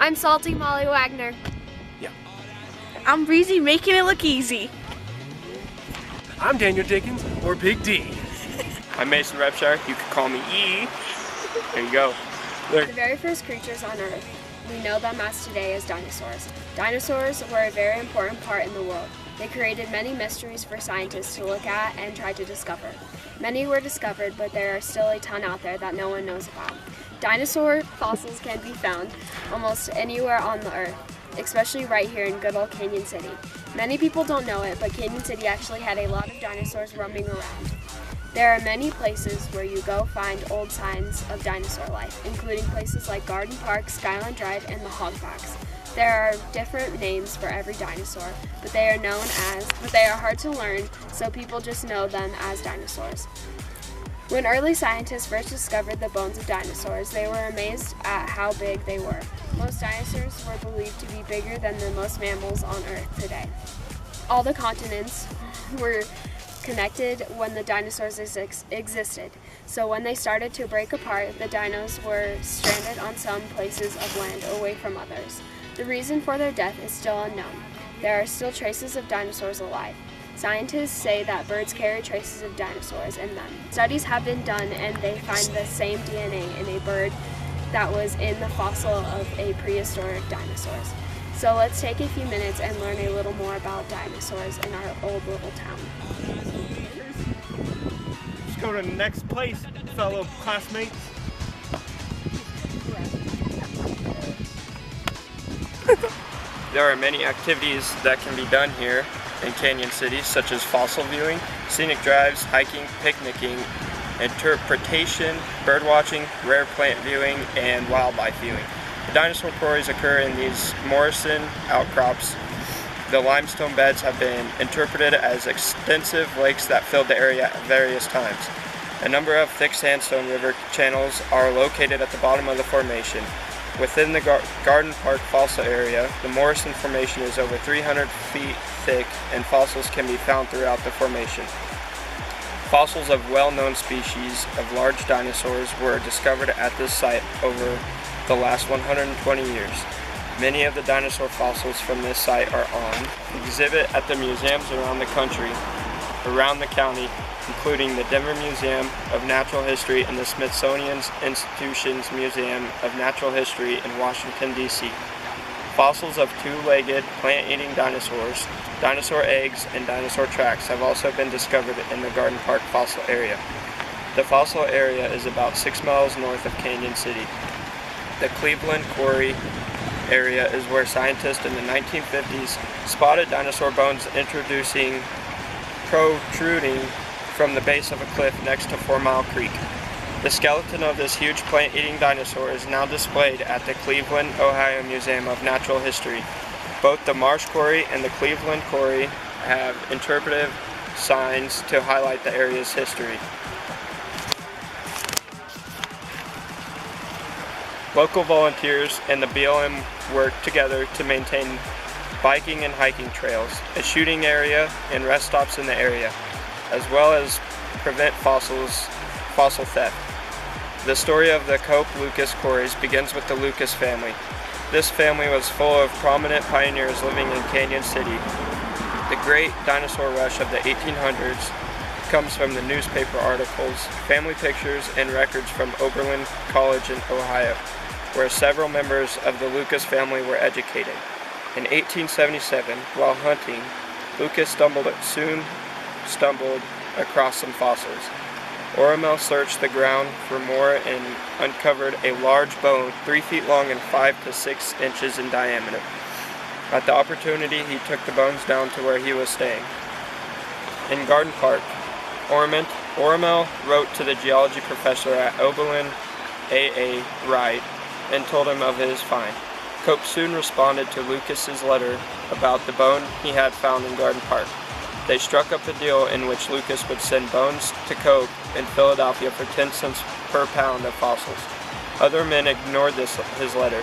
I'm Salty Molly Wagner. Yeah. I'm Breezy, making it look easy. I'm Daniel Dickens, or Big D. I'm Mason Repshire. You could call me E. There you go. The very first creatures on Earth, we know them as today as dinosaurs. Dinosaurs were a very important part in the world. They created many mysteries for scientists to look at and try to discover. Many were discovered, but there are still a ton out there that no one knows about. Dinosaur fossils can be found almost anywhere on the Earth, especially right here in good old Canon City. Many people don't know it, but Canon City actually had a lot of dinosaurs roaming around. There are many places where you go find old signs of dinosaur life, including places like Garden Park, Skyline Drive, and the Hogbacks. There are different names for every dinosaur, but they are hard to learn, so people just know them as dinosaurs. When early scientists first discovered the bones of dinosaurs, they were amazed at how big they were. Most dinosaurs were believed to be bigger than the most mammals on Earth today. All the continents were connected when the dinosaurs existed. So when they started to break apart, the dinos were stranded on some places of land away from others. The reason for their death is still unknown. There are still traces of dinosaurs alive. Scientists say that birds carry traces of dinosaurs in them. Studies have been done and they find the same DNA in a bird that was in the fossil of a prehistoric dinosaurs. So let's take a few minutes and learn a little more about dinosaurs in our old little town. Let's go to the next place, fellow classmates. There are many activities that can be done here in Canon City, such as fossil viewing, scenic drives, hiking, picnicking, interpretation, bird watching, rare plant viewing, and wildlife viewing. The dinosaur quarries occur in these Morrison outcrops. The limestone beds have been interpreted as extensive lakes that filled the area at various times. A number of thick sandstone river channels are located at the bottom of the formation. Within the Garden Park fossil area, the Morrison Formation is over 300 feet thick and fossils can be found throughout the formation. Fossils of well-known species of large dinosaurs were discovered at this site over the last 120 years. Many of the dinosaur fossils from this site are on exhibit at the museums around the country, around the county, including the Denver Museum of Natural History and the Smithsonian Institution's Museum of Natural History in Washington, D.C. Fossils of two-legged, plant-eating dinosaurs, dinosaur eggs, and dinosaur tracks have also been discovered in the Garden Park fossil area. The fossil area is about 6 miles north of Canon City. The Cleveland Quarry area is where scientists in the 1950s spotted dinosaur bones protruding from the base of a cliff next to 4 Mile Creek. The skeleton of this huge plant-eating dinosaur is now displayed at the Cleveland, Ohio Museum of Natural History. Both the Marsh Quarry and the Cleveland Quarry have interpretive signs to highlight the area's history. Local volunteers and the BLM work together to maintain biking and hiking trails, a shooting area, and rest stops in the area, as well as prevent fossil theft. The story of the Cope-Lucas quarries begins with the Lucas family. This family was full of prominent pioneers living in Canon City. The great dinosaur rush of the 1800s comes from the newspaper articles, family pictures, and records from Oberlin College in Ohio, where several members of the Lucas family were educated. In 1877, while hunting, Lucas soon stumbled across some fossils. Oremel searched the ground for more and uncovered a large bone 3 feet long and 5 to 6 inches in diameter. At the opportunity, he took the bones down to where he was staying. In Garden Park, Oremel wrote to the geology professor at Oberlin, A.A. Wright, and told him of his find. Cope soon responded to Lucas's letter about the bone he had found in Garden Park. They struck up a deal in which Lucas would send bones to Cope in Philadelphia for 10 cents per pound of fossils. Other men ignored his letter.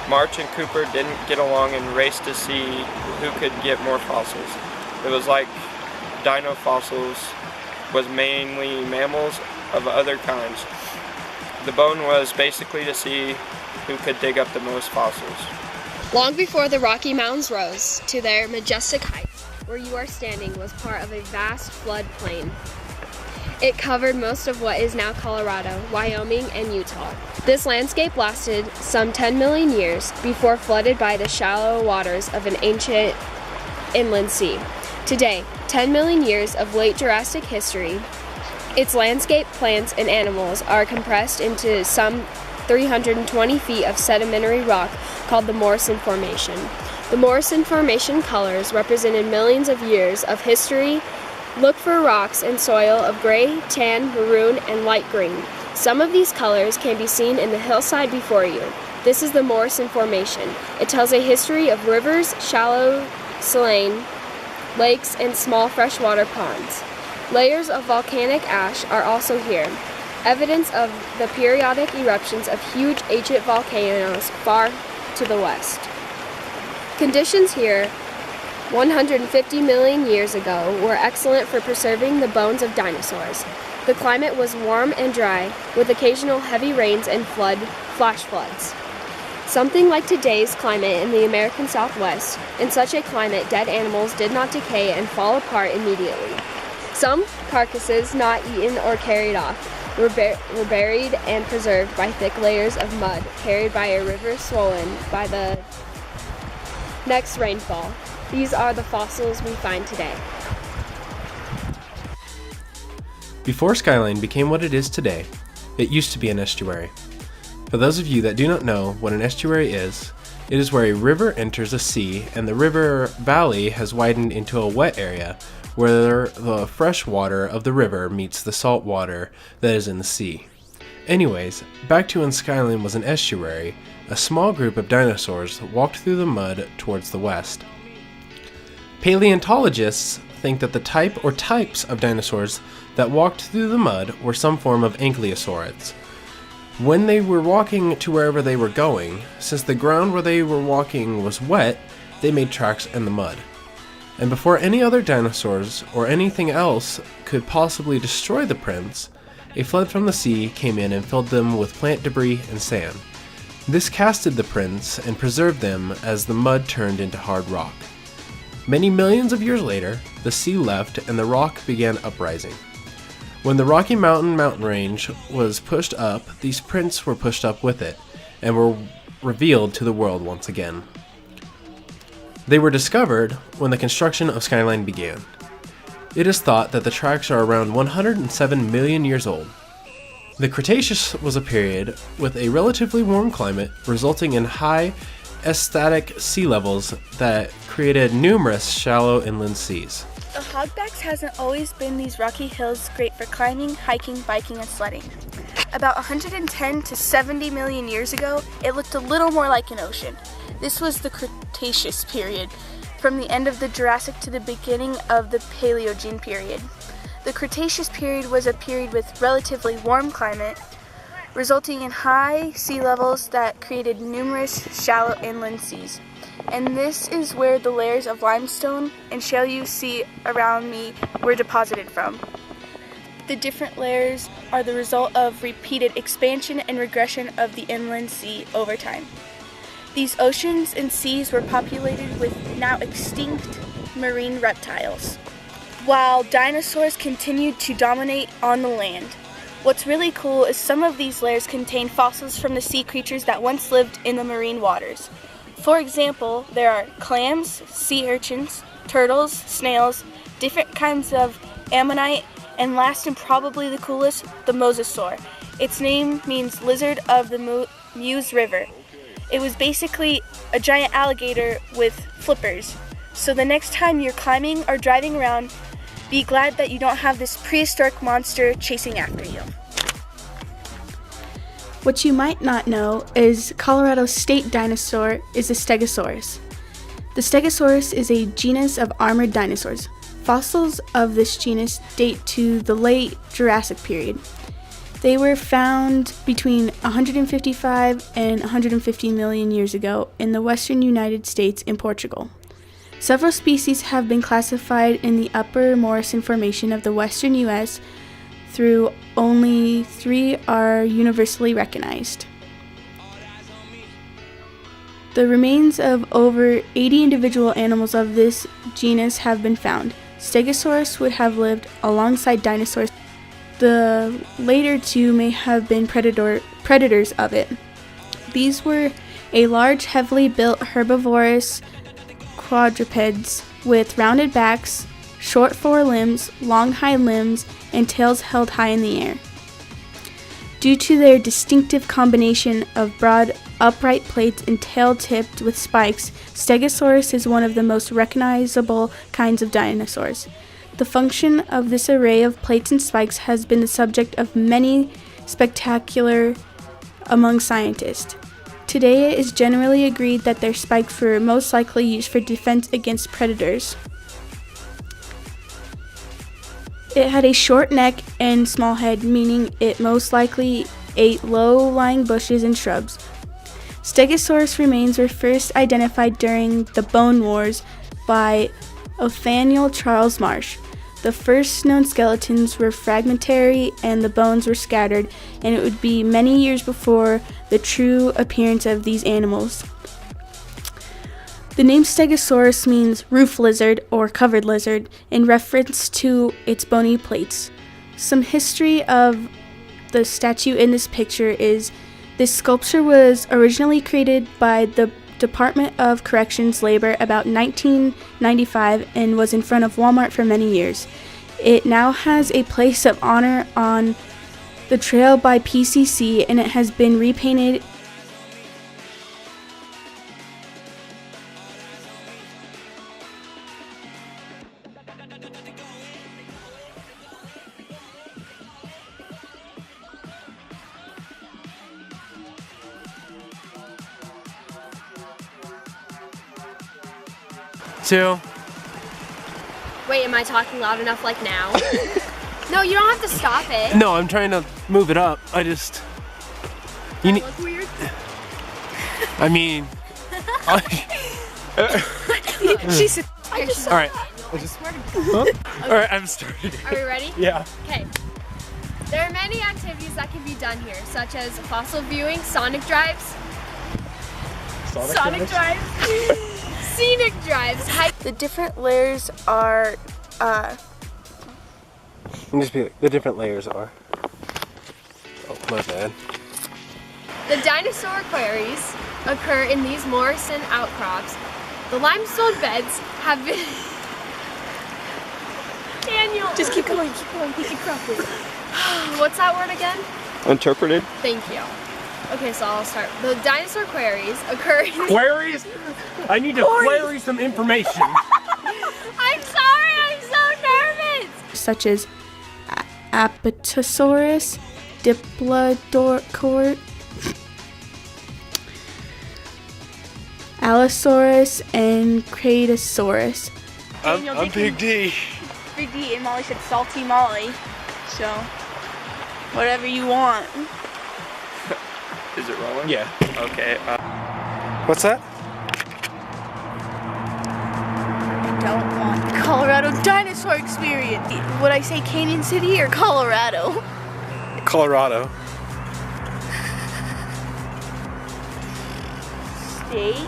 March and Cooper didn't get along and raced to see who could get more fossils. It was like dino fossils was mainly mammals of other kinds. The bone was basically to see who could dig up the most fossils. Long before the Rocky Mountains rose to their majestic height, where you are standing was part of a vast floodplain. It covered most of what is now Colorado, Wyoming, and Utah. This landscape lasted some 10 million years before flooded by the shallow waters of an ancient inland sea. Today, 10 million years of late Jurassic history, its landscape, plants, and animals are compressed into some 320 feet of sedimentary rock called the Morrison Formation. The Morrison Formation colors represented millions of years of history. Look for rocks and soil of gray, tan, maroon, and light green. Some of these colors can be seen in the hillside before you. This is the Morrison Formation. It tells a history of rivers, shallow saline, lakes, and small freshwater ponds. Layers of volcanic ash are also here, evidence of the periodic eruptions of huge ancient volcanoes far to the west. Conditions here 150 million years ago were excellent for preserving the bones of dinosaurs. The climate was warm and dry, with occasional heavy rains and flash floods. Something like today's climate in the American Southwest. In such a climate, dead animals did not decay and fall apart immediately. Some carcasses, not eaten or carried off, were buried and preserved by thick layers of mud carried by a river swollen by the next rainfall. These are the fossils we find today. Before Skyline became what it is today, it used to be an estuary. For those of you that do not know what an estuary is, it is where a river enters a sea and the river valley has widened into a wet area where the fresh water of the river meets the salt water that is in the sea. Anyways, back to when Skyline was an estuary, a small group of dinosaurs walked through the mud towards the west. Paleontologists think that the type or types of dinosaurs that walked through the mud were some form of ankylosaurids. When they were walking to wherever they were going, since the ground where they were walking was wet, they made tracks in the mud. And before any other dinosaurs or anything else could possibly destroy the prints, a flood from the sea came in and filled them with plant debris and sand. This casted the prints and preserved them as the mud turned into hard rock. Many millions of years later, the sea left and the rock began uprising. When the Rocky Mountain mountain range was pushed up, these prints were pushed up with it and were revealed to the world once again. They were discovered when the construction of Skyline began. It is thought that the tracks are around 107 million years old. The Cretaceous was a period with a relatively warm climate, resulting in high astatic sea levels that created numerous shallow inland seas. The Hogbacks hasn't always been these rocky hills great for climbing, hiking, biking, and sledding. About 110 to 70 million years ago, it looked a little more like an ocean. This was the Cretaceous period, from the end of the Jurassic to the beginning of the Paleogene period. The Cretaceous period was a period with relatively warm climate, resulting in high sea levels that created numerous shallow inland seas. And this is where the layers of limestone and shale you see around me were deposited from. The different layers are the result of repeated expansion and regression of the inland sea over time. These oceans and seas were populated with now extinct marine reptiles, while dinosaurs continued to dominate on the land. What's really cool is some of these layers contain fossils from the sea creatures that once lived in the marine waters. For example, there are clams, sea urchins, turtles, snails, different kinds of ammonite, and last and probably the coolest, the mosasaur. Its name means lizard of the Meuse River. It was basically a giant alligator with flippers. So the next time you're climbing or driving around, be glad that you don't have this prehistoric monster chasing after you. What you might not know is Colorado's state dinosaur is the Stegosaurus. The Stegosaurus is a genus of armored dinosaurs. Fossils of this genus date to the late Jurassic period. They were found between 155 and 150 million years ago in the western United States and Portugal. Several species have been classified in the Upper Morrison Formation of the western U.S. through only 3 are universally recognized. The remains of over 80 individual animals of this genus have been found. Stegosaurus would have lived alongside dinosaurs. The later two may have been predators of it. These were a large, heavily built herbivorous quadrupeds with rounded backs, short forelimbs, long hind limbs, and tails held high in the air. Due to their distinctive combination of broad, upright plates and tail tipped with spikes, Stegosaurus is one of the most recognizable kinds of dinosaurs. The function of this array of plates and spikes has been the subject of many spectacular among scientists. Today it is generally agreed that their spikes were most likely used for defense against predators. It had a short neck and small head, meaning it most likely ate low-lying bushes and shrubs. Stegosaurus remains were first identified during the Bone Wars by Othniel Charles Marsh. The first known skeletons were fragmentary and the bones were scattered, and it would be many years before the true appearance of these animals. The name Stegosaurus means roof lizard or covered lizard in reference to its bony plates. Some history of the statue in this picture is this sculpture was originally created by the Department of Corrections Labor about 1995 and was in front of Walmart for many years. It now has a place of honor on the trail by PCC, and it has been repainted. Two. Wait, am I talking loud enough like now? No, you don't have to stop it. No, I'm trying to move it up. You need. Look weird. I mean. She's All right. All right, I'm starting. Are we ready? Yeah. Okay. There are many activities that can be done here, such as fossil viewing, sonic drives, scenic drives, The different layers are The different layers are. Oh, my bad. The dinosaur quarries occur in these Morrison outcrops. The limestone beds have been... Daniel! just keep going, keep cropping. What's that word again? Interpreted. Thank you. Okay, so I'll start. The dinosaur quarries occur in... Queries? I need to query some information. I'm sorry, I'm so nervous! Such as Apatosaurus, Diplodocus, Allosaurus, and Cretasaurus. I'm Big D. Big D, and Molly said salty Molly. So, whatever you want. Is it rolling? Yeah. Okay. What's that? Don't want Colorado dinosaur experience. Would I say Canon City or Colorado? Colorado. State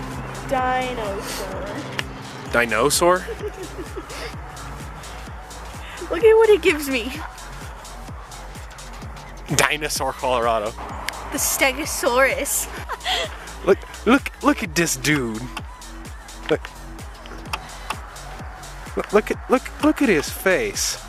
dinosaur. Dinosaur? Look at what it gives me. Dinosaur, Colorado. The Stegosaurus. Look at this dude. Look at his face.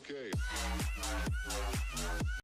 okay.